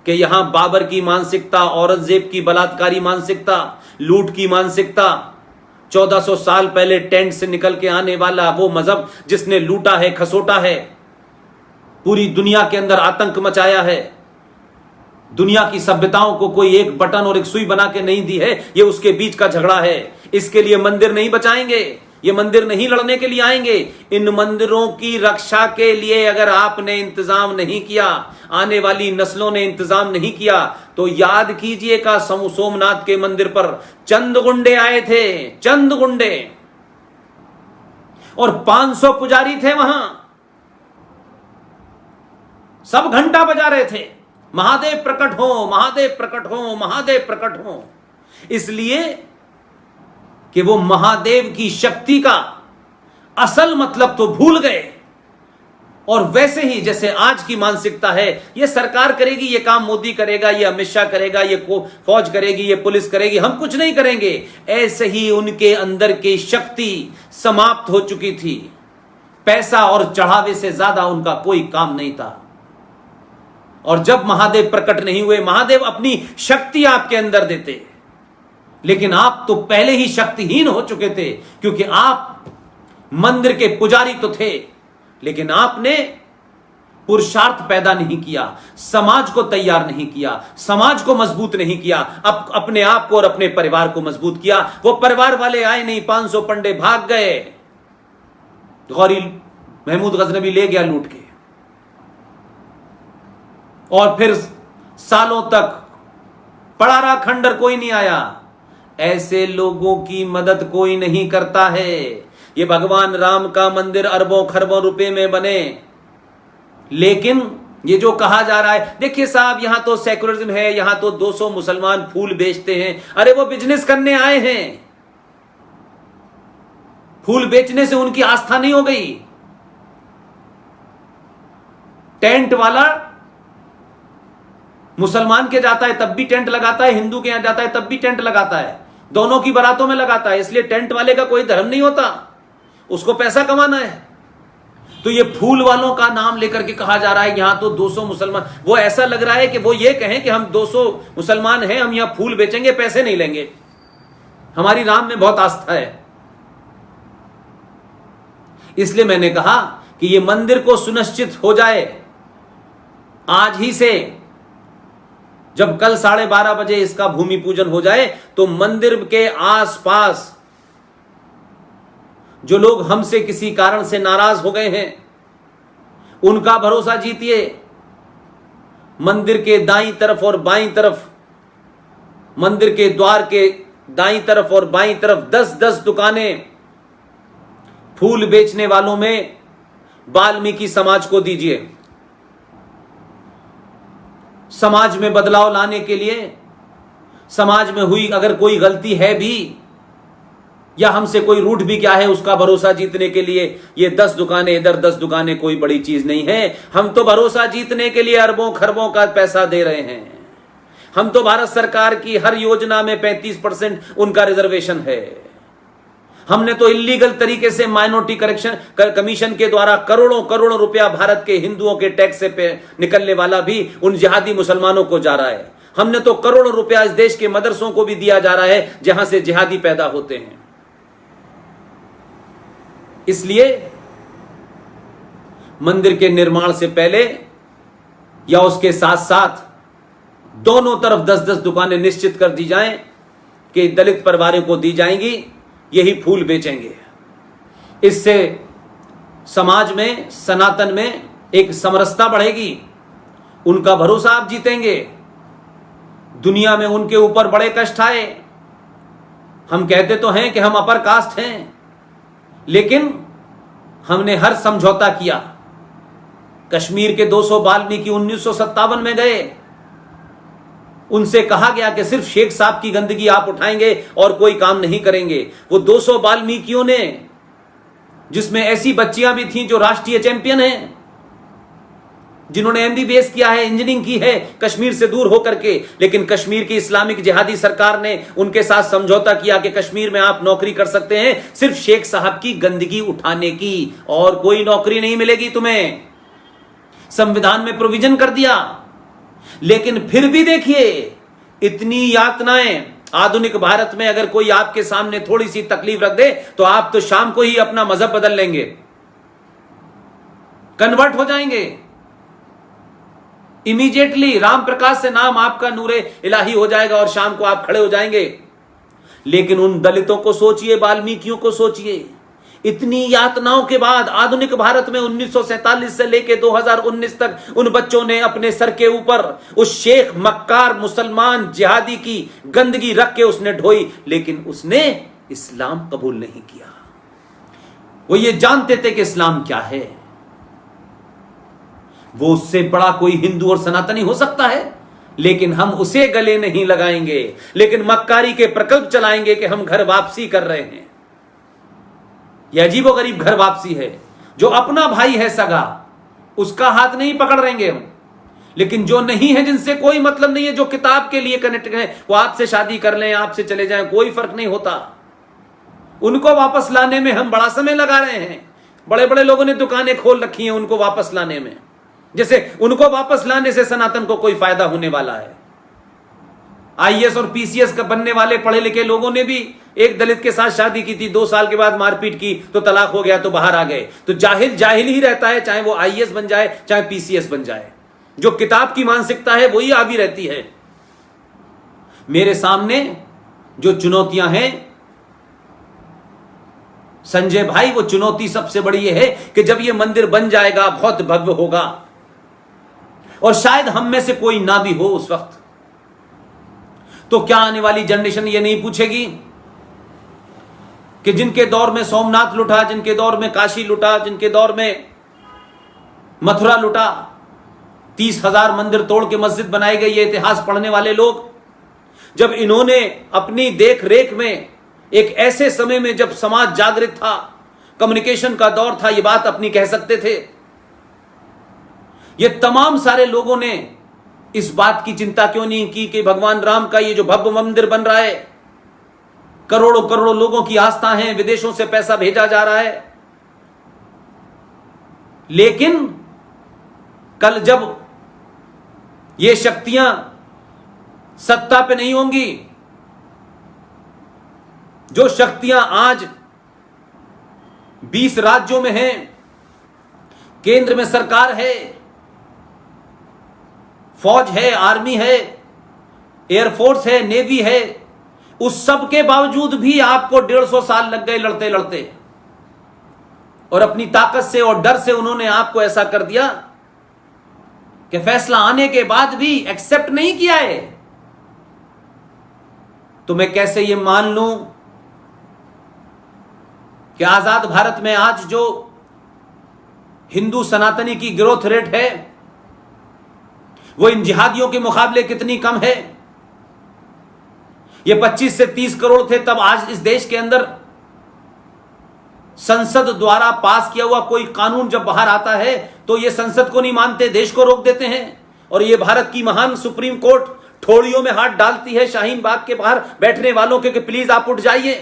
कि यहां बाबर की मानसिकता, औरंगजेब की बलात्कारी मानसिकता, लूट की मानसिकता, 1400 साल पहले टेंट से निकल के आने वाला वो मजहब जिसने लूटा है, खसोटा है, पूरी दुनिया के अंदर आतंक मचाया है, दुनिया की सभ्यताओं को कोई एक बटन और एक सुई बना के नहीं दी है, ये उसके बीच का झगड़ा है। इसके लिए मंदिर नहीं बचाएंगे, ये मंदिर नहीं लड़ने के लिए आएंगे। इन मंदिरों की रक्षा के लिए अगर आपने इंतजाम नहीं किया, आने वाली नस्लों ने इंतजाम नहीं किया, तो याद कीजिएगा सोमनाथ के मंदिर पर चंद गुंडे आए थे, चंद गुंडे, और 500 पुजारी थे वहां, सब घंटा बजा रहे थे, महादेव प्रकट हो, महादेव प्रकट हो, महादेव प्रकट हो। इसलिए कि वो महादेव की शक्ति का असल मतलब तो भूल गए। और वैसे ही जैसे आज की मानसिकता है, ये सरकार करेगी, ये काम मोदी करेगा, ये अमित शाह करेगा, ये फौज करेगी, ये पुलिस करेगी, हम कुछ नहीं करेंगे, ऐसे ही उनके अंदर की शक्ति समाप्त हो चुकी थी। पैसा और चढ़ावे से ज्यादा उनका कोई काम नहीं था। और जब महादेव प्रकट नहीं हुए, महादेव अपनी शक्ति आपके अंदर देते, लेकिन आप तो पहले ही शक्तिहीन हो चुके थे, क्योंकि आप मंदिर के पुजारी तो थे, लेकिन आपने पुरुषार्थ पैदा नहीं किया, समाज को तैयार नहीं किया, समाज को मजबूत नहीं किया, अपने आप को और अपने परिवार को मजबूत किया। वो परिवार वाले आए नहीं, 500 पंडे भाग गए, गौरी महमूद गजनबी ले गया लूट के, और फिर सालों तक पड़ारा खंडर कोई नहीं आया। ऐसे लोगों की मदद कोई नहीं करता है। ये भगवान राम का मंदिर अरबों खरबों रुपए में बने, लेकिन ये जो कहा जा रहा है, देखिए साहब यहां तो सेकुलरिज्म है, यहां तो 200 मुसलमान फूल बेचते हैं। अरे वो बिजनेस करने आए हैं, फूल बेचने से उनकी आस्था नहीं हो गई। टेंट वाला मुसलमान के जाता है तब भी टेंट लगाता है, हिंदू के यहां जाता है तब भी टेंट लगाता है, दोनों की बारातों में लगाता है। इसलिए टेंट वाले का कोई धर्म नहीं होता, उसको पैसा कमाना है। तो ये फूल वालों का नाम लेकर के कहा जा रहा है यहां तो 200 मुसलमान, वो ऐसा लग रहा है कि वो ये कहें कि हम 200 मुसलमान हैं, हम यहां फूल बेचेंगे, पैसे नहीं लेंगे, हमारी राम में बहुत आस्था है। इसलिए मैंने कहा कि ये मंदिर को सुनिश्चित हो जाए आज ही से, जब कल 12:30 बजे इसका भूमि पूजन हो जाए, तो मंदिर के आसपास जो लोग हमसे किसी कारण से नाराज हो गए हैं, उनका भरोसा जीतिए। मंदिर के दाईं तरफ और बाईं तरफ, मंदिर के द्वार के दाईं तरफ और बाईं तरफ 10-10 दुकानें फूल बेचने वालों में वाल्मीकि समाज को दीजिए। समाज में बदलाव लाने के लिए, समाज में हुई अगर कोई गलती है भी, या हमसे कोई रूठ भी क्या है, उसका भरोसा जीतने के लिए ये 10 दुकानें इधर 10 दुकानें कोई बड़ी चीज नहीं है। हम तो भरोसा जीतने के लिए अरबों खरबों का पैसा दे रहे हैं। हम तो भारत सरकार की हर योजना में 35% उनका रिजर्वेशन है। हमने तो इलीगल तरीके से माइनॉरिटी कमीशन के द्वारा करोड़ों करोड़ों रुपया भारत के हिंदुओं के टैक्स से पे निकलने वाला भी उन जिहादी मुसलमानों को जा रहा है। हमने तो करोड़ों रुपया इस देश के मदरसों को भी दिया जा रहा है जहां से जिहादी पैदा होते हैं। इसलिए मंदिर के निर्माण से पहले या उसके साथ साथ दोनों तरफ 10-10 दुकानें निश्चित कर दी जाएं कि दलित परिवारों को दी जाएंगी, यही फूल बेचेंगे। इससे समाज में, सनातन में एक समरसता बढ़ेगी, उनका भरोसा आप जीतेंगे। दुनिया में उनके ऊपर बड़े कष्ट आए, हम कहते तो हैं कि हम अपर कास्ट हैं, लेकिन हमने हर समझौता किया। कश्मीर के 200 वाल्मीकि 1957 में गए, उनसे कहा गया कि सिर्फ शेख साहब की गंदगी आप उठाएंगे और कोई काम नहीं करेंगे। वो 200 वाल्मीकियों ने, जिसमें ऐसी बच्चियां भी थीं जो राष्ट्रीय चैंपियन हैं, जिन्होंने एमबीबीएस किया है, इंजीनियरिंग की है कश्मीर से दूर होकर के, लेकिन कश्मीर की इस्लामिक जिहादी सरकार ने उनके साथ समझौता किया कि कश्मीर में आप नौकरी कर सकते हैं सिर्फ शेख साहब की गंदगी उठाने की, और कोई नौकरी नहीं मिलेगी तुम्हें। संविधान में प्रोविजन कर दिया लेकिन फिर भी देखिए, इतनी यातनाएं आधुनिक भारत में अगर कोई आपके सामने थोड़ी सी तकलीफ रख दे तो आप तो शाम को ही अपना मजहब बदल लेंगे, कन्वर्ट हो जाएंगे इमीडिएटली। राम प्रकाश से नाम आपका नूरे इलाही हो जाएगा और शाम को आप खड़े हो जाएंगे। लेकिन उन दलितों को सोचिए, वाल्मीकियों को सोचिए, इतनी यातनाओं के बाद आधुनिक भारत में 1947 से लेकर 2019 तक उन बच्चों ने अपने सर के ऊपर उस शेख मक्कार मुसलमान जिहादी की गंदगी रख के उसने ढोई, लेकिन उसने इस्लाम कबूल नहीं किया। वो ये जानते थे कि इस्लाम क्या है। वो उससे बड़ा कोई हिंदू और सनातनी हो सकता है, लेकिन हम उसे गले नहीं लगाएंगे, लेकिन मक्कारी के प्रकल्प चलाएंगे कि हम घर वापसी कर रहे हैं। यह अजीबोगरीब घर वापसी है। जो अपना भाई है सगा, उसका हाथ नहीं पकड़ रहेंगे हम, लेकिन जो नहीं है, जिनसे कोई मतलब नहीं है, जो किताब के लिए कनेक्ट है, वो आपसे शादी कर लें, आपसे चले जाएं, कोई फर्क नहीं होता। उनको वापस लाने में हम बड़ा समय लगा रहे हैं। बड़े बड़े लोगों ने दुकानें खोल रखी हैं उनको वापस लाने में, जैसे उनको वापस लाने से सनातन को कोई फायदा होने वाला है। आईएएस और पीसीएस का बनने वाले पढ़े लिखे लोगों ने भी एक दलित के साथ शादी की थी, 2 साल के बाद मारपीट की तो तलाक हो गया तो बाहर आ गए। तो जाहिल जाहिल ही रहता है, चाहे वो आईएएस बन जाए चाहे पीसीएस बन जाए। जो किताब की मानसिकता है वही आवी रहती है। मेरे सामने जो चुनौतियां हैं संजय भाई, वो चुनौती सबसे बड़ी ये है कि जब ये मंदिर बन जाएगा, बहुत भव्य होगा, और शायद हम में से कोई ना भी हो उस वक्त, तो क्या आने वाली जनरेशन ये नहीं पूछेगी कि जिनके दौर में सोमनाथ लुटा, जिनके दौर में काशी लुटा, जिनके दौर में मथुरा लुटा, 30,000 मंदिर तोड़ के मस्जिद बनाई गई, ये इतिहास पढ़ने वाले लोग, जब इन्होंने अपनी देख रेख में एक ऐसे समय में जब समाज जागृत था, कम्युनिकेशन का दौर था, ये बात अपनी कह सकते थे। ये तमाम सारे लोगों ने इस बात की चिंता क्यों नहीं की कि भगवान राम का ये जो भव्य मंदिर बन रहा है, करोड़ों करोड़ों लोगों की आस्था है, विदेशों से पैसा भेजा जा रहा है, लेकिन कल जब ये शक्तियां सत्ता पे नहीं होंगी, जो शक्तियां आज 20 राज्यों में हैं, केंद्र में सरकार है, फौज है, आर्मी है, एयरफोर्स है, नेवी है, उस सब के बावजूद भी आपको 150 साल लग गए लड़ते लड़ते, और अपनी ताकत से और डर से उन्होंने आपको ऐसा कर दिया कि फैसला आने के बाद भी एक्सेप्ट नहीं किया है। तो मैं कैसे ये मान लूं कि आजाद भारत में आज जो हिंदू सनातनी की ग्रोथ रेट है वो इन जिहादियों के मुकाबले कितनी कम है। ये 25 से 30 करोड़ थे तब, आज इस देश के अंदर संसद द्वारा पास किया हुआ कोई कानून जब बाहर आता है तो ये संसद को नहीं मानते, देश को रोक देते हैं, और ये भारत की महान सुप्रीम कोर्ट ठोड़ियों में हाथ डालती है शाहीन बाग के बाहर बैठने वालों के कि प्लीज आप उठ जाइए।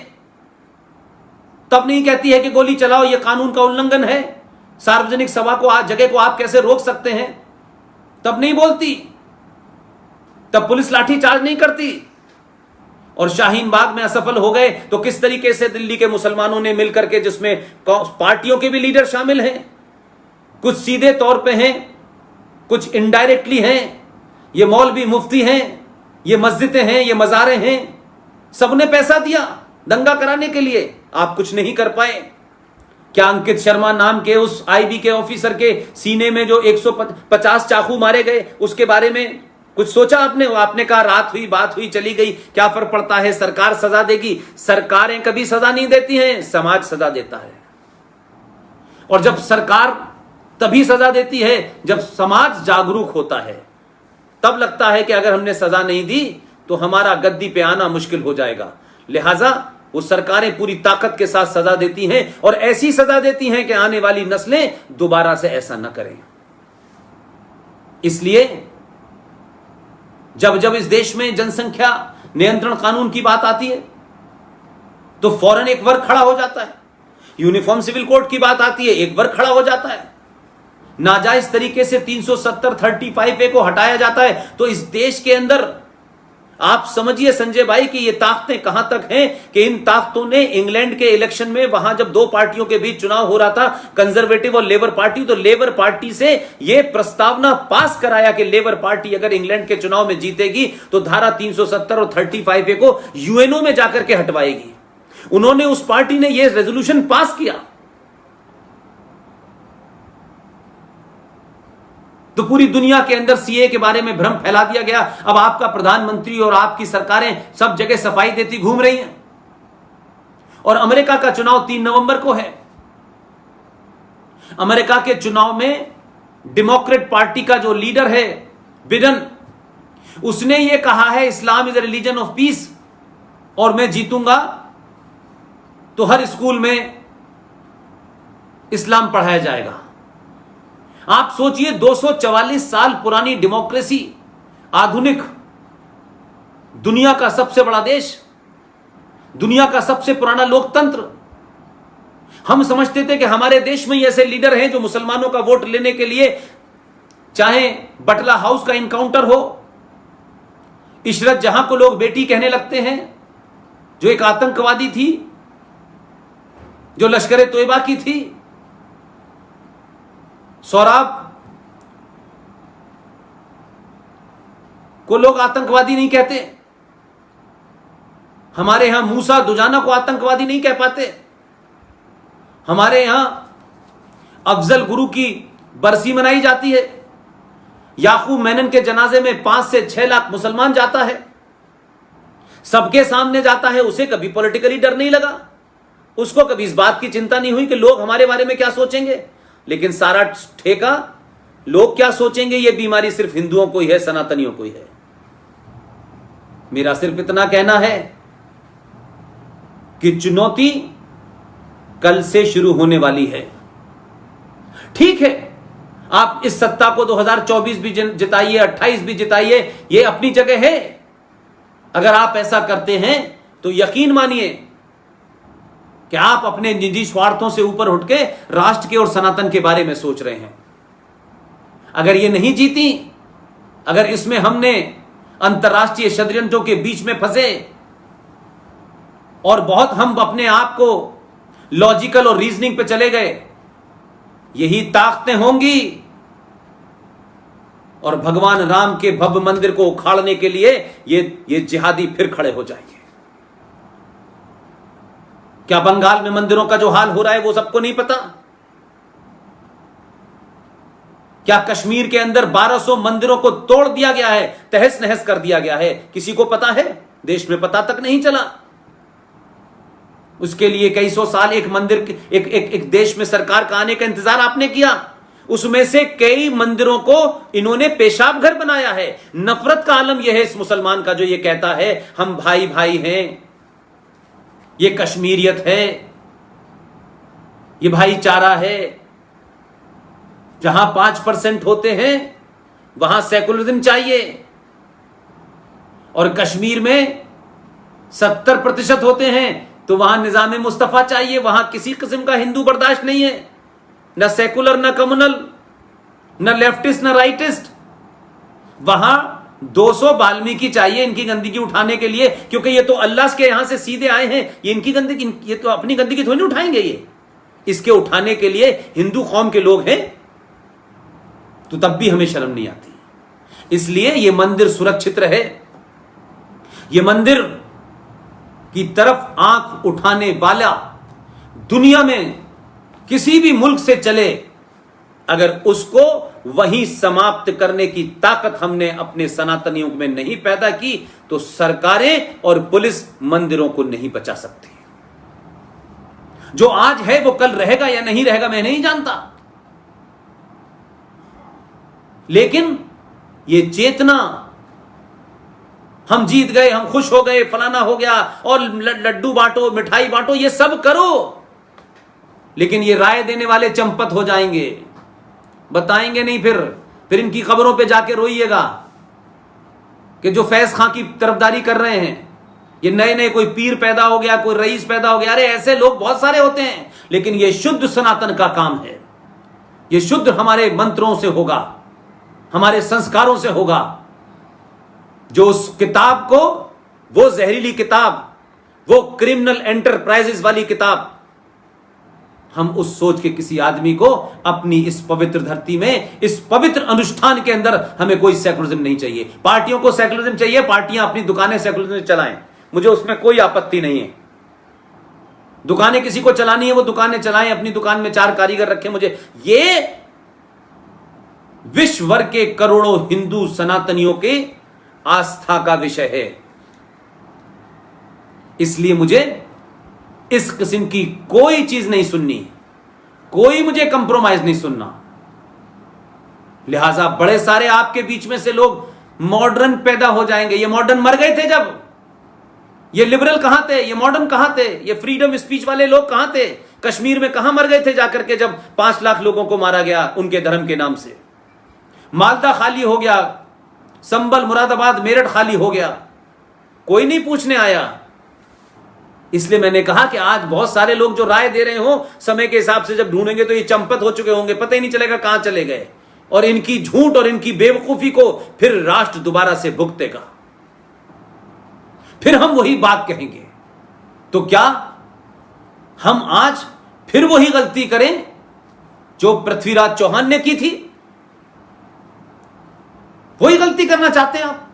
तब नहीं कहती है कि गोली चलाओ, ये कानून का उल्लंघन है, सार्वजनिक सभा को, आज जगह को आप कैसे रोक सकते हैं, तब नहीं बोलती, तब पुलिस लाठी चार्ज नहीं करती। और शाहीन बाग में असफल हो गए तो किस तरीके से दिल्ली के मुसलमानों ने मिलकर के, जिसमें पार्टियों के भी लीडर शामिल हैं, कुछ सीधे तौर पे हैं, कुछ इनडायरेक्टली हैं, ये मौलवी मुफ्ती हैं, ये मस्जिदें हैं, ये मज़ारें हैं, सबने पैसा दिया दंगा कराने के लिए, आप कुछ नहीं कर पाए। क्या अंकित शर्मा नाम के उस आईबी के ऑफिसर के सीने में जो 150 चाकू मारे गए, उसके बारे में कुछ सोचा आपने? आपने कहा रात हुई, बात हुई, चली गई, क्या फर्क पड़ता है, सरकार सजा देगी। सरकारें कभी सजा नहीं देती हैं, समाज सजा देता है। और जब सरकार तभी सजा देती है जब समाज जागरूक होता है, तब लगता है कि अगर हमने सजा नहीं दी तो हमारा गद्दी पे आना मुश्किल हो जाएगा। लिहाजा वो सरकारें पूरी ताकत के साथ सजा देती हैं, और ऐसी सजा देती हैं कि आने वाली नस्लें दोबारा से ऐसा न करें। इसलिए जब जब इस देश में जनसंख्या नियंत्रण कानून की बात आती है तो फौरन एक वर्ग खड़ा हो जाता है। यूनिफॉर्म सिविल कोड की बात आती है, एक वर्ग खड़ा हो जाता है। नाजायज तरीके से 370 35A को हटाया जाता है, तो इस देश के अंदर आप समझिए संजय भाई कि ये ताकतें कहां तक हैं कि इन ताकतों ने इंग्लैंड के इलेक्शन में, वहां जब दो पार्टियों के बीच चुनाव हो रहा था, कंजर्वेटिव और लेबर पार्टी, तो लेबर पार्टी से यह प्रस्तावना पास कराया कि लेबर पार्टी अगर इंग्लैंड के चुनाव में जीतेगी तो धारा 370 और 35A को यूएनओ में जाकर के हटवाएगी। उन्होंने, उस पार्टी ने यह रेजोल्यूशन पास किया। तो पूरी दुनिया के अंदर सीए के बारे में भ्रम फैला दिया गया। अब आपका प्रधानमंत्री और आपकी सरकारें सब जगह सफाई देती घूम रही हैं। और अमेरिका का चुनाव 3 नवंबर को है। अमेरिका के चुनाव में डेमोक्रेट पार्टी का जो लीडर है बिडेन, उसने यह कहा है Islam is a religion of peace, और मैं जीतूंगा तो हर स्कूल में इस्लाम पढ़ाया जाएगा। आप सोचिए, 244 साल पुरानी डेमोक्रेसी, आधुनिक, दुनिया का सबसे बड़ा देश, दुनिया का सबसे पुराना लोकतंत्र। हम समझते थे कि हमारे देश में ही ऐसे लीडर हैं जो मुसलमानों का वोट लेने के लिए, चाहे बटला हाउस का इनकाउंटर हो, इशरत जहां को लोग बेटी कहने लगते हैं, जो एक आतंकवादी थी, जो लश्कर तोयबा की थी, सौराब को लोग आतंकवादी नहीं कहते। हमारे यहां मूसा दुजाना को आतंकवादी नहीं कह पाते। हमारे यहां अफजल गुरु की बरसी मनाई जाती है। याकूब मेनन के जनाजे में 5 से 6 लाख मुसलमान जाता है, सबके सामने जाता है। उसे कभी पॉलिटिकली डर नहीं लगा, उसको कभी इस बात की चिंता नहीं हुई कि लोग हमारे बारे में क्या सोचेंगे। लेकिन सारा ठेका लोग क्या सोचेंगे, यह बीमारी सिर्फ हिंदुओं को ही है, सनातनियों को ही है। मेरा सिर्फ इतना कहना है कि चुनौती कल से शुरू होने वाली है। ठीक है, आप इस सत्ता को 2024 भी जिताइए, 28 भी जिताइए, यह अपनी जगह है। अगर आप ऐसा करते हैं तो यकीन मानिए कि आप अपने निजी स्वार्थों से ऊपर उठ के राष्ट्र के और सनातन के बारे में सोच रहे हैं। अगर ये नहीं जीती, अगर इसमें हमने अंतर्राष्ट्रीय षड्यंत्रों के बीच में फंसे और बहुत हम अपने आप को लॉजिकल और रीजनिंग पे चले गए, यही ताकतें होंगी और भगवान राम के भव्य मंदिर को उखाड़ने के लिए ये जिहादी फिर खड़े हो जाएंगे। क्या बंगाल में मंदिरों का जो हाल हो रहा है वो सबको नहीं पता? क्या कश्मीर के अंदर 1200 मंदिरों को तोड़ दिया गया है, तहस नहस कर दिया गया है? किसी को पता है? देश में पता तक नहीं चला। उसके लिए कई सौ साल एक मंदिर, एक देश में सरकार का आने का इंतजार आपने किया। उसमें से कई मंदिरों को इन्होंने पेशाब घर बनाया है। नफरत का आलम यह है इस मुसलमान का जो ये कहता है हम भाई भाई हैं, ये कश्मीरियत है, ये भाईचारा है। जहां 5% होते हैं वहां सेकुलरिज्म चाहिए, और कश्मीर में 70% होते हैं तो वहां निजाम मुस्तफा चाहिए। वहां किसी किस्म का हिंदू बर्दाश्त नहीं है, न सेकुलर, न कम्युनल, न लेफ्टिस्ट, न राइटिस्ट। वहां 200 वाल्मीकि चाहिए इनकी गंदगी उठाने के लिए, क्योंकि ये तो अल्लाह के यहां से सीधे आए हैं। ये इनकी गंदगी, ये तो अपनी गंदगी थोड़ी नहीं उठाएंगे। ये इसके उठाने के लिए हिंदू कौम के लोग हैं, तो तब भी हमें शर्म नहीं आती। इसलिए ये मंदिर सुरक्षित रहे। ये मंदिर की तरफ आंख उठाने वाला दुनिया में किसी भी मुल्क से चले, अगर उसको वहीं समाप्त करने की ताकत हमने अपने सनातनियों में नहीं पैदा की, तो सरकारें और पुलिस मंदिरों को नहीं बचा सकती। जो आज है वो कल रहेगा या नहीं रहेगा मैं नहीं जानता, लेकिन ये चेतना, हम जीत गए, हम खुश हो गए, फलाना हो गया, और लड्डू बांटो, मिठाई बांटो, ये सब करो, लेकिन ये राय देने वाले चंपत हो जाएंगे, बताएंगे नहीं। फिर इनकी खबरों पे जाके रोइएगा कि जो फैज खां की तरफदारी कर रहे हैं, ये नए नए कोई पीर पैदा हो गया, कोई रईस पैदा हो गया। अरे ऐसे लोग बहुत सारे होते हैं, लेकिन ये शुद्ध सनातन का काम है। ये शुद्ध हमारे मंत्रों से होगा, हमारे संस्कारों से होगा। जो उस किताब को, वो जहरीली किताब, वो क्रिमिनल एंटरप्राइजेस वाली किताब, हम उस सोच के किसी आदमी को अपनी इस पवित्र धरती में, इस पवित्र अनुष्ठान के अंदर, हमें कोई सेकुलरिज्म नहीं चाहिए। पार्टियों को सेकुलरिज्म चाहिए, पार्टियां अपनी दुकानें सेकुलरिज्म चलाएं, मुझे उसमें कोई आपत्ति नहीं है। दुकानें किसी को चलानी है वो दुकानें चलाएं, अपनी दुकान में 4 कारीगर रखें। मुझे ये विश्व भर के करोड़ों हिंदू सनातनियों के आस्था का विषय है। इसलिए मुझे इस किस्म की कोई चीज नहीं सुननी, कोई मुझे कंप्रोमाइज नहीं सुनना। लिहाजा बड़े सारे आपके बीच में से लोग मॉडर्न पैदा हो जाएंगे। ये मॉडर्न मर गए थे जब, ये लिबरल कहां थे, ये मॉडर्न कहां थे, ये फ्रीडम स्पीच वाले लोग कहां थे? कश्मीर में कहां मर गए थे जाकर के जब 5 लाख लोगों को मारा गया उनके धर्म के नाम से? मालदा खाली हो गया, संबल, मुरादाबाद, मेरठ खाली हो गया, कोई नहीं पूछने आया। इसलिए मैंने कहा कि आज बहुत सारे लोग जो राय दे रहे हो, समय के हिसाब से जब ढूंढेंगे तो ये चंपत हो चुके होंगे, पता ही नहीं चलेगा कहां चले गए। और इनकी झूठ और इनकी बेवकूफी को फिर राष्ट्र दोबारा से भुगतेगा, फिर हम वही बात कहेंगे। तो क्या हम आज फिर वही गलती करें जो पृथ्वीराज चौहान ने की थी? वही गलती करना चाहते हैं आप?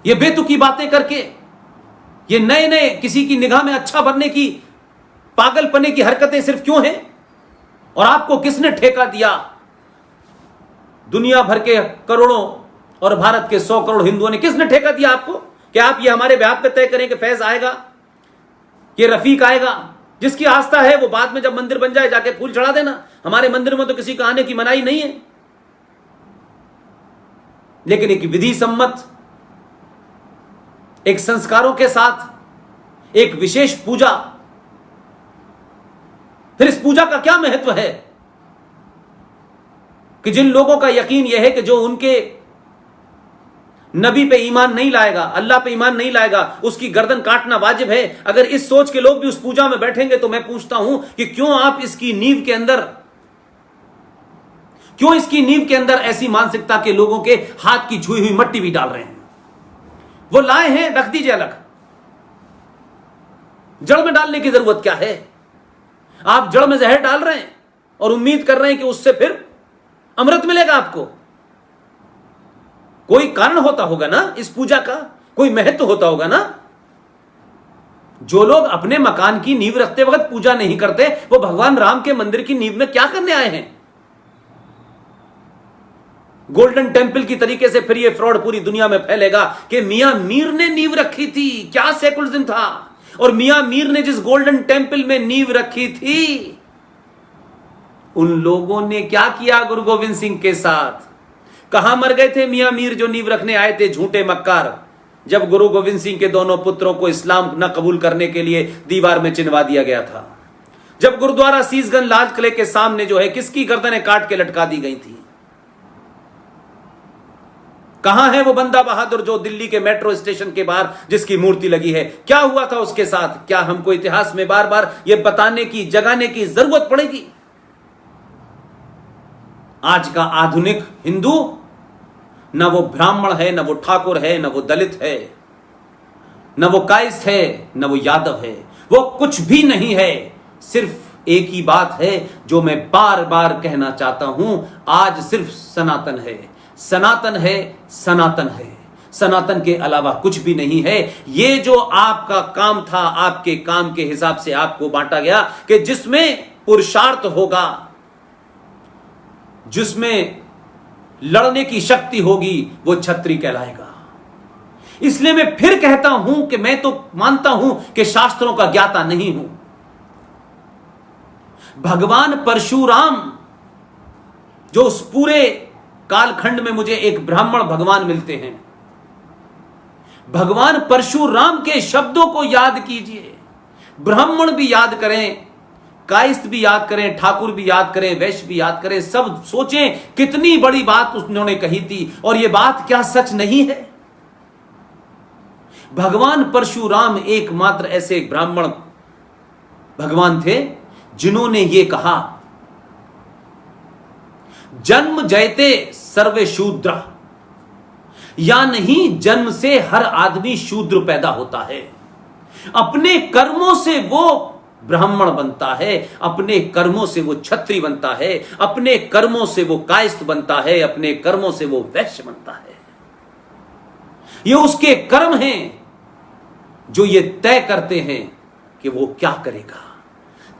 ये बेतुकी बातें करके, ये नए नए किसी की निगाह में अच्छा बनने की पागलपने की हरकतें सिर्फ क्यों हैं? और आपको किसने ठेका दिया? दुनिया भर के करोड़ों और भारत के 100 करोड़ हिंदुओं ने किसने ठेका दिया आपको कि आप ये हमारे ब्याह पे तय करें कि फैज आएगा, ये रफीक आएगा? जिसकी आस्था है वो बाद में जब मंदिर बन जाए जाके फूल चढ़ा देना। हमारे मंदिर में तो किसी का आने की मनाही नहीं है, लेकिन एक विधि सम्मत, एक संस्कारों के साथ एक विशेष पूजा, फिर इस पूजा का क्या महत्व है कि जिन लोगों का यकीन यह है कि जो उनके नबी पे ईमान नहीं लाएगा, अल्लाह पे ईमान नहीं लाएगा, उसकी गर्दन काटना वाजिब है। अगर इस सोच के लोग भी उस पूजा में बैठेंगे तो मैं पूछता हूं कि क्यों आप इसकी नींव के अंदर ऐसी मानसिकता के लोगों के हाथ की छुई हुई मट्टी भी डाल रहे हैं? वो लाए हैं, रख दीजिए अलग, जड़ में डालने की जरूरत क्या है? आप जड़ में जहर डाल रहे हैं और उम्मीद कर रहे हैं कि उससे फिर अमृत मिलेगा आपको। कोई कारण होता होगा ना इस पूजा का, कोई महत्व होता होगा ना। जो लोग अपने मकान की नींव रखते वक्त पूजा नहीं करते, वो भगवान राम के मंदिर की नींव में क्या करने आए हैं? गोल्डन टेंपल की तरीके से फिर ये फ्रॉड पूरी दुनिया में फैलेगा कि मियां मीर ने नींव रखी थी। क्या सेकुलरिज्म था? और मियां मीर ने जिस गोल्डन टेंपल में नींव रखी थी, उन लोगों ने क्या किया गुरु गोविंद सिंह के साथ? कहां मर गए थे मियां मीर जो नींव रखने आए थे, झूठे मक्कार, जब गुरु गोविंद सिंह के दोनों पुत्रों को इस्लाम न कबूल करने के लिए दीवार में चिनवा दिया गया था, जब गुरुद्वारा सीसगंज लाल किले के सामने जो है किसकी गर्दनें काट के लटका दी गई थी? कहां है वो बंदा बहादुर जो दिल्ली के मेट्रो स्टेशन के बाहर जिसकी मूर्ति लगी है? क्या हुआ था उसके साथ? क्या हमको इतिहास में बार बार ये बताने की, जगाने की जरूरत पड़ेगी? आज का आधुनिक हिंदू न वो ब्राह्मण है, न वो ठाकुर है, न वो दलित है, न वो कायस्थ है, न वो यादव है, वो कुछ भी नहीं है। सिर्फ एक ही बात है जो मैं बार बार कहना चाहता हूं, आज सिर्फ सनातन है, सनातन है, सनातन है, सनातन के अलावा कुछ भी नहीं है। ये जो आपका काम था, आपके काम के हिसाब से आपको बांटा गया कि जिसमें पुरुषार्थ होगा, जिसमें लड़ने की शक्ति होगी, वो क्षत्रिय कहलाएगा। इसलिए मैं फिर कहता हूं कि मैं तो मानता हूं कि शास्त्रों का ज्ञाता नहीं हूं। भगवान परशुराम, जो उस पूरे कालखंड में मुझे एक ब्राह्मण भगवान मिलते हैं, भगवान परशुराम के शब्दों को याद कीजिए। ब्राह्मण भी याद करें, कायस्थ भी याद करें, ठाकुर भी याद करें, वैश्य भी याद करें, सब सोचें कितनी बड़ी बात उन्होंने कही थी। और यह बात क्या सच नहीं है? भगवान परशुराम एकमात्र ऐसे ब्राह्मण भगवान थे जिन्होंने यह कहा जन्म जयते सर्वे शूद्र, या नहीं जन्म से हर आदमी शूद्र पैदा होता है। अपने कर्मों से वो ब्राह्मण बनता है, अपने कर्मों से वो क्षत्रिय बनता है, अपने कर्मों से वो कायस्थ बनता है, अपने कर्मों से वो वैश्य बनता है। ये उसके कर्म हैं जो ये तय करते हैं कि वो क्या करेगा।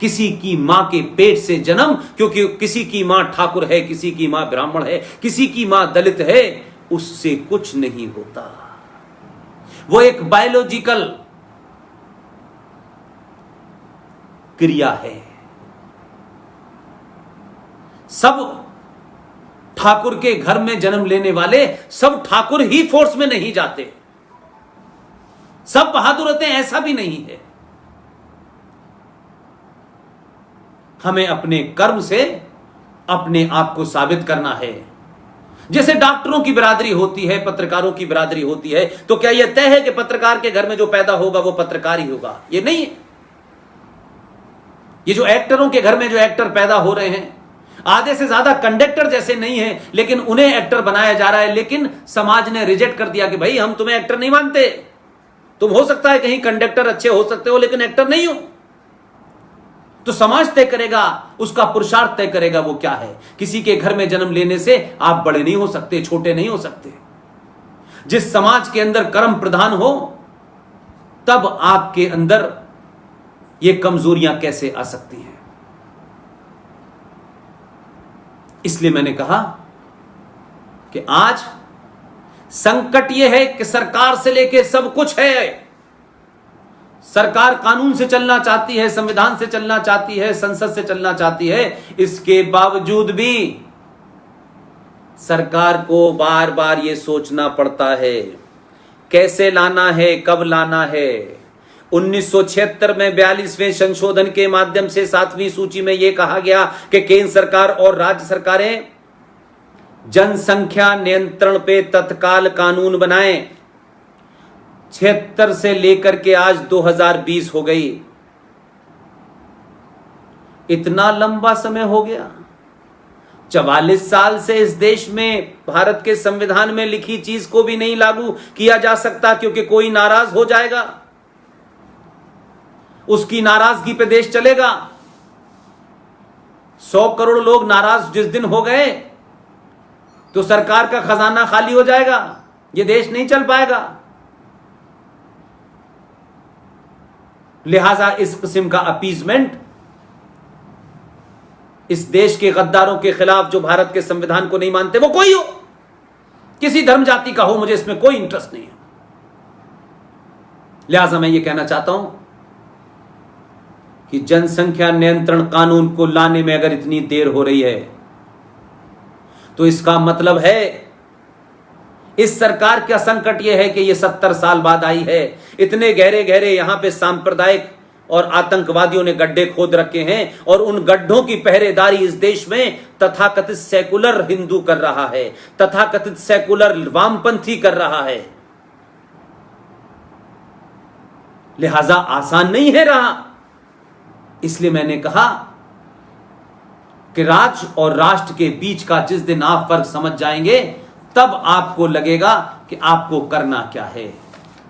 किसी की मां के पेट से जन्म, क्योंकि किसी की मां ठाकुर है, किसी की मां ब्राह्मण है, किसी की मां दलित है, उससे कुछ नहीं होता। वो एक बायोलॉजिकल क्रिया है। सब ठाकुर के घर में जन्म लेने वाले सब ठाकुर ही फोर्स में नहीं जाते, सब बहादुर होते हैं, ऐसा भी नहीं है। हमें अपने कर्म से अपने आप को साबित करना है। जैसे डॉक्टरों की बिरादरी होती है, पत्रकारों की बिरादरी होती है, तो क्या यह तय है कि पत्रकार के घर में जो पैदा होगा वो पत्रकार ही होगा? ये नहीं है। ये जो एक्टरों के घर में जो एक्टर पैदा हो रहे हैं, आधे से ज्यादा कंडक्टर जैसे नहीं है, लेकिन उन्हें एक्टर बनाया जा रहा है। लेकिन समाज ने रिजेक्ट कर दिया कि भाई हम तुम्हें एक्टर नहीं मानते, तुम हो सकता है कहीं कंडक्टर अच्छे हो सकते हो लेकिन एक्टर नहीं हो। तो समाज तय करेगा, उसका पुरुषार्थ तय करेगा वो क्या है। किसी के घर में जन्म लेने से आप बड़े नहीं हो सकते, छोटे नहीं हो सकते। जिस समाज के अंदर कर्म प्रधान हो, तब आपके अंदर ये कमजोरियां कैसे आ सकती हैं। इसलिए मैंने कहा कि आज संकट यह है कि सरकार से लेके सब कुछ है। सरकार कानून से चलना चाहती है, संविधान से चलना चाहती है, संसद से चलना चाहती है। इसके बावजूद भी सरकार को बार बार यह सोचना पड़ता है कैसे लाना है, कब लाना है। 1976 में 42वें संशोधन के माध्यम से 7वीं सूची में यह कहा गया कि केंद्र सरकार और राज्य सरकारें जनसंख्या नियंत्रण पे तत्काल कानून बनाएं। 76 से लेकर के आज 2020 हो गई, इतना लंबा समय हो गया। 44 साल से इस देश में भारत के संविधान में लिखी चीज को भी नहीं लागू किया जा सकता, क्योंकि कोई नाराज हो जाएगा, उसकी नाराजगी पे देश चलेगा। 100 करोड़ लोग नाराज जिस दिन हो गए तो सरकार का खजाना खाली हो जाएगा, यह देश नहीं चल पाएगा। लिहाजा इस किस्म का अपीजमेंट इस देश के गद्दारों के खिलाफ, जो भारत के संविधान को नहीं मानते, वो कोई हो, किसी धर्म जाति का हो, मुझे इसमें कोई इंटरेस्ट नहीं है। लिहाजा मैं ये कहना चाहता हूं कि जनसंख्या नियंत्रण कानून को लाने में अगर इतनी देर हो रही है तो इसका मतलब है इस सरकार का संकट यह है कि यह 70 साल बाद आई है। इतने गहरे गहरे यहां पे सांप्रदायिक और आतंकवादियों ने गड्ढे खोद रखे हैं, और उन गड्ढों की पहरेदारी इस देश में तथाकथित सेकुलर हिंदू कर रहा है, तथाकथित सेकुलर वामपंथी कर रहा है। लिहाजा आसान नहीं है रहा। इसलिए मैंने कहा कि राज्य और राष्ट्र के बीच का जिस दिन आप फर्क समझ जाएंगे, तब आपको लगेगा कि आपको करना क्या है।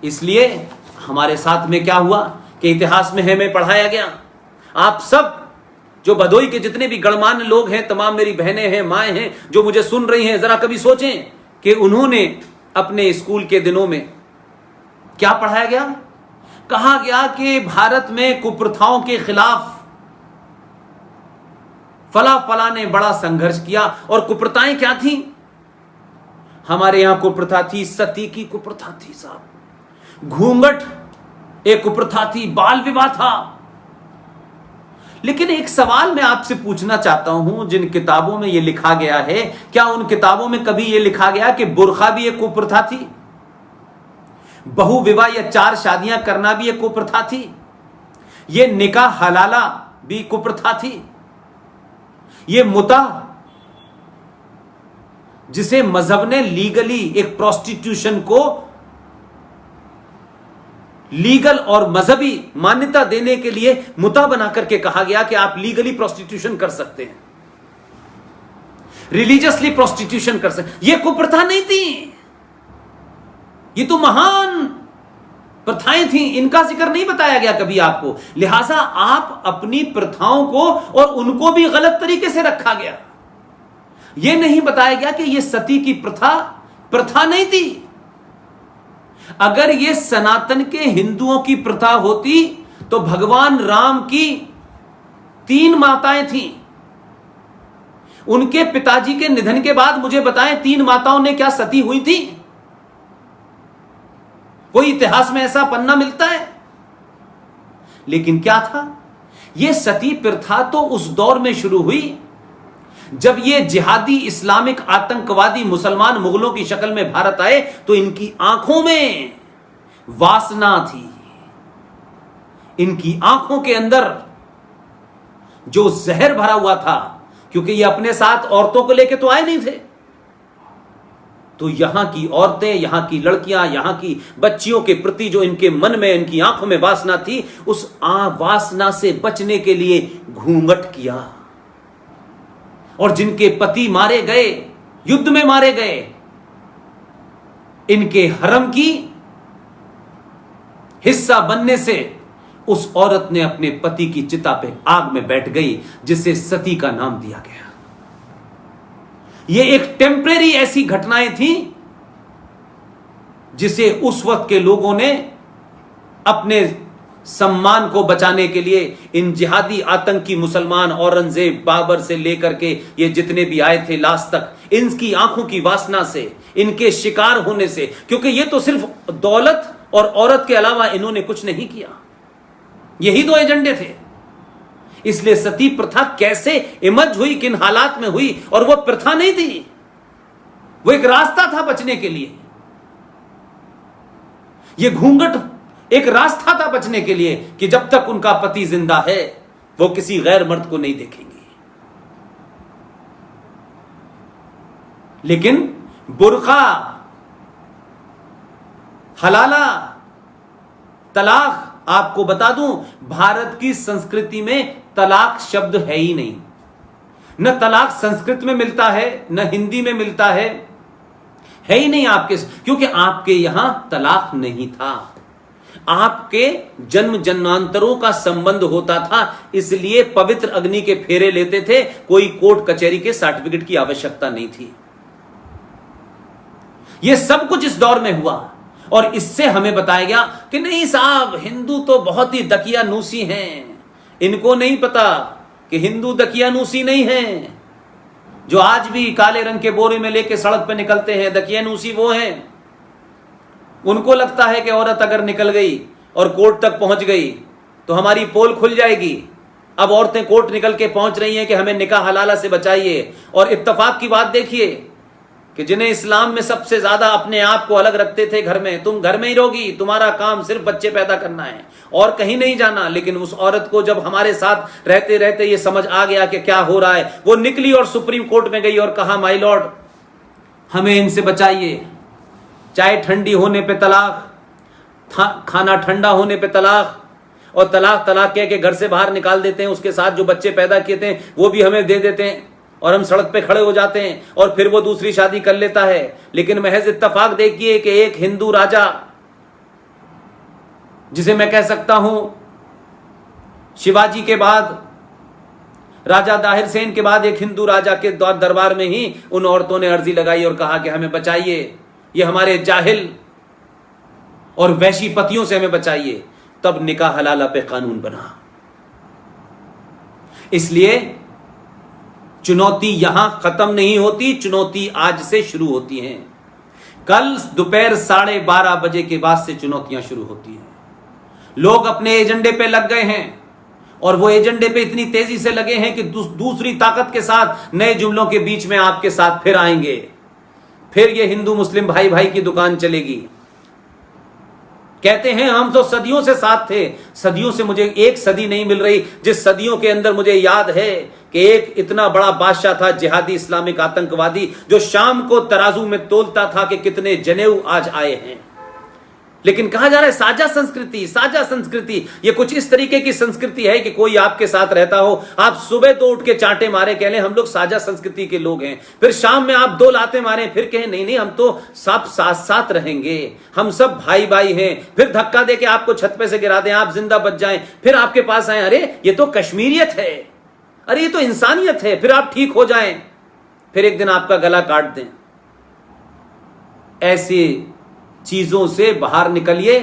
इसलिए हमारे साथ में क्या हुआ कि इतिहास में हमें पढ़ाया गया। आप सब जो भदोई के जितने भी गणमान्य लोग हैं, तमाम मेरी बहनें हैं, माएँ हैं जो मुझे सुन रही हैं, जरा कभी सोचें कि उन्होंने अपने स्कूल के दिनों में क्या पढ़ाया गया। कहा गया कि भारत में कुप्रथाओं के खिलाफ फला ने बड़ा संघर्ष किया। और कुप्रथाएं क्या थी? हमारे यहां कुप्रथा थी, सती की कुप्रथा थी साहब, घूंघट एक कुप्रथा थी, बाल विवाह था। लेकिन एक सवाल मैं आपसे पूछना चाहता हूं, जिन किताबों में यह लिखा गया है, क्या उन किताबों में कभी यह लिखा गया कि बुर्का भी एक कुप्रथा थी? बहु विवाह या 4 शादियां करना भी एक कुप्रथा थी? यह निकाह हलाला भी कुप्रथा थी? यह मुता, जिसे मजहब ने लीगली एक प्रोस्टिट्यूशन को लीगल और मजहबी मान्यता देने के लिए मुता बना करके कहा गया कि आप लीगली प्रोस्टिट्यूशन कर सकते हैं। रिलीजियसली प्रोस्टिट्यूशन कर सकते। यह कुप्रथा नहीं थी, ये तो महान प्रथाएं थी, इनका जिक्र नहीं बताया गया कभी आपको। लिहाजा आप अपनी प्रथाओं को और उनको भी गलत तरीके से रखा गया। यह नहीं बताया गया कि यह सती की प्रथा नहीं थी। अगर यह सनातन के हिंदुओं की प्रथा होती तो भगवान राम की 3 माताएं थीं। उनके पिताजी के निधन के बाद मुझे बताएं 3 माताओं ने क्या सती हुई थी? कोई इतिहास में ऐसा पन्ना मिलता है? लेकिन क्या था, यह सती प्रथा तो उस दौर में शुरू हुई जब ये जिहादी इस्लामिक आतंकवादी मुसलमान मुगलों की शक्ल में भारत आए, तो इनकी आंखों में वासना थी। इनकी आंखों के अंदर जो जहर भरा हुआ था, क्योंकि ये अपने साथ औरतों को लेकर तो आए नहीं थे, तो यहां की औरतें, यहां की लड़कियां, यहां की बच्चियों के प्रति जो इनके मन में, इनकी आंखों में वासना थी, उस वासना से बचने के लिए घूंघट किया। और जिनके पति मारे गए, युद्ध में मारे गए, इनके हरम की हिस्सा बनने से उस औरत ने अपने पति की चिता पे आग में बैठ गई, जिसे सती का नाम दिया गया। यह एक टेम्परेरी ऐसी घटनाएं थी जिसे उस वक्त के लोगों ने अपने सम्मान को बचाने के लिए इन जिहादी आतंकी मुसलमान, औरंगजेब, बाबर से लेकर के ये जितने भी आए थे लास्ट तक, इनकी आंखों की वासना से, इनके शिकार होने से, क्योंकि ये तो सिर्फ दौलत और औरत के अलावा इन्होंने कुछ नहीं किया। यही 2 एजेंडे थे। इसलिए सती प्रथा कैसे इमर्ज हुई, किन हालात में हुई, और वह प्रथा नहीं थी, वो एक रास्ता था बचने के लिए। यह घूंघट एक रास्ता था बचने के लिए कि जब तक उनका पति जिंदा है वो किसी गैर मर्द को नहीं देखेंगे। लेकिन बुर्का, हलाला, तलाक, आपको बता दूं, भारत की संस्कृति में तलाक शब्द है ही नहीं। न तलाक संस्कृत में मिलता है, न हिंदी में मिलता है ही नहीं आपके, क्योंकि आपके यहां तलाक नहीं था। आपके जन्म जन्मांतरों का संबंध होता था, इसलिए पवित्र अग्नि के फेरे लेते थे, कोई कोर्ट कचहरी के सर्टिफिकेट की आवश्यकता नहीं थी। यह सब कुछ इस दौर में हुआ, और इससे हमें बताया गया कि नहीं साहब, हिंदू तो बहुत ही दकियानूसी हैं, इनको नहीं पता कि हिंदू दकियानूसी नहीं हैं। जो आज भी काले रंग के बोरे में लेके सड़क पे निकलते हैं, दकियानूसी वो हैं। उनको लगता है कि औरत अगर निकल गई और कोर्ट तक पहुंच गई तो हमारी पोल खुल जाएगी। अब औरतें कोर्ट निकल के पहुंच रही हैं कि हमें निकाह हलाला से बचाइए। और इत्तेफाक की बात देखिए कि जिन्हें इस्लाम में सबसे ज्यादा अपने आप को अलग रखते थे, घर में, तुम घर में ही रहोगी, तुम्हारा काम सिर्फ बच्चे पैदा करना है और कहीं नहीं जाना। लेकिन उस औरत को जब हमारे साथ रहते रहते ये समझ आ गया कि क्या हो रहा है, वो निकली और सुप्रीम कोर्ट में गई और कहा, माय लॉर्ड, हमें इनसे बचाइए। चाय ठंडी होने पे तलाक, खाना ठंडा होने पे तलाक, और तलाक तलाक कह के घर से बाहर निकाल देते हैं। उसके साथ जो बच्चे पैदा किए थे वो भी हमें दे देते हैं, और हम सड़क पे खड़े हो जाते हैं, और फिर वो दूसरी शादी कर लेता है। लेकिन महज इत्तेफाक देखिए कि एक हिंदू राजा, जिसे मैं कह सकता हूं शिवाजी के बाद, राजा दाहिर सेन के बाद, एक हिंदू राजा के दरबार में ही उन औरतों ने अर्जी लगाई और कहा कि हमें बचाइए, ये हमारे जाहिल और वैशी पतियों से हमें बचाइए। तब निकाह हलाला पे कानून बना। इसलिए चुनौती यहां खत्म नहीं होती, चुनौती आज से शुरू होती है। कल दोपहर 12:30 बजे के बाद से चुनौतियां शुरू होती हैं। लोग अपने एजेंडे पे लग गए हैं, और वो एजेंडे पे इतनी तेजी से लगे हैं कि दूसरी ताकत के साथ नए जुमलों के बीच में आपके साथ फिर आएंगे। फिर ये हिंदू मुस्लिम भाई भाई की दुकान चलेगी। कहते हैं हम तो सदियों से साथ थे। सदियों से मुझे एक सदी नहीं मिल रही जिस सदियों के अंदर मुझे याद है कि एक इतना बड़ा बादशाह था, जिहादी इस्लामिक आतंकवादी, जो शाम को तराजू में तोलता था कि कितने जनेऊ आज आए हैं। लेकिन कहा जा रहा है साझा संस्कृति, साझा संस्कृति। ये कुछ इस तरीके की संस्कृति है कि कोई आपके साथ रहता हो, आप सुबह तो उठ के चांटे मारे, कह लें हम लोग साझा संस्कृति के लोग हैं, फिर शाम में आप 2 लाते मारे, फिर कहें नहीं नहीं हम तो सब साथ साथ रहेंगे, हम सब भाई भाई हैं, फिर धक्का दे के आपको छत पे से गिरा दें, आप जिंदा बच जाएं, फिर आपके पास आए, अरे ये तो कश्मीरियत है, अरे ये तो इंसानियत है, फिर आप ठीक हो जाएं, फिर एक दिन आपका गला काट दें। ऐसी चीजों से बाहर निकलिए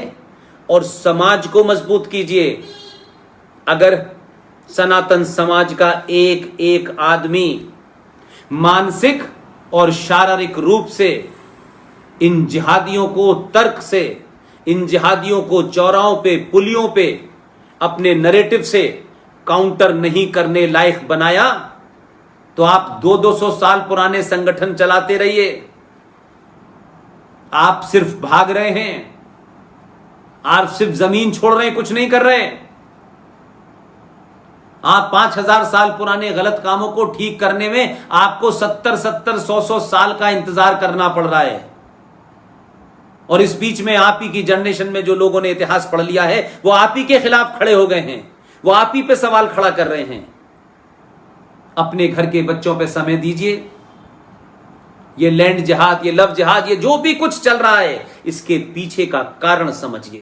और समाज को मजबूत कीजिए। अगर सनातन समाज का एक एक आदमी मानसिक और शारीरिक रूप से इन जिहादियों को तर्क से, इन जिहादियों को चौराहों पे, पुलियों पे अपने नैरेटिव से काउंटर नहीं करने लायक बनाया, तो आप 200-200 साल पुराने संगठन चलाते रहिए। आप सिर्फ भाग रहे हैं, आप सिर्फ जमीन छोड़ रहे हैं, कुछ नहीं कर रहे। आप 5000 साल पुराने गलत कामों को ठीक करने में आपको 70-70, 100-100 साल का इंतजार करना पड़ रहा है। और इस बीच में आप ही की जनरेशन में जो लोगों ने इतिहास पढ़ लिया है, वो आप ही के खिलाफ खड़े हो गए हैं, वो आप ही पे सवाल खड़ा कर रहे हैं। अपने घर के बच्चों पे समय दीजिए। ये लैंड जिहाद, ये लव जिहाद, ये जो भी कुछ चल रहा है, इसके पीछे का कारण समझिए।